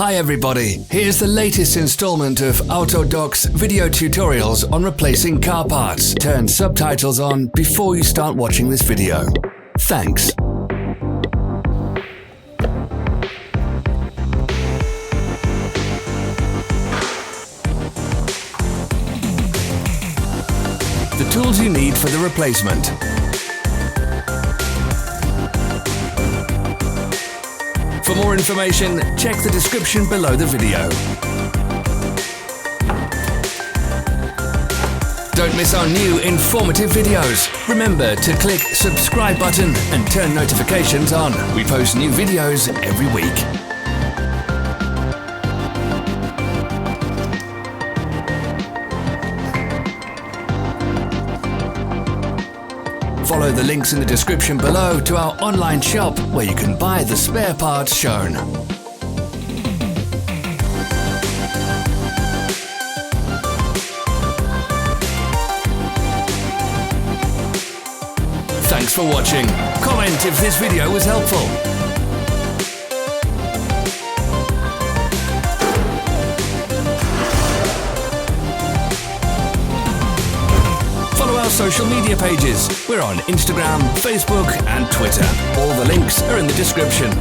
Hi everybody, here's the latest installment of Autodoc's video tutorials on replacing car parts. Turn subtitles on before you start watching this video. Thanks. The tools you need for the replacement. For more information, check the description below the video. Don't miss our new informative videos. Remember to click subscribe button and turn notifications on. We post new videos every week. Follow the links in the description below to our online shop where you can buy the spare parts shown. Thanks for watching. Comment if this video was helpful. Our social media pages. We're on Instagram, Facebook and Twitter. All the links are in the description.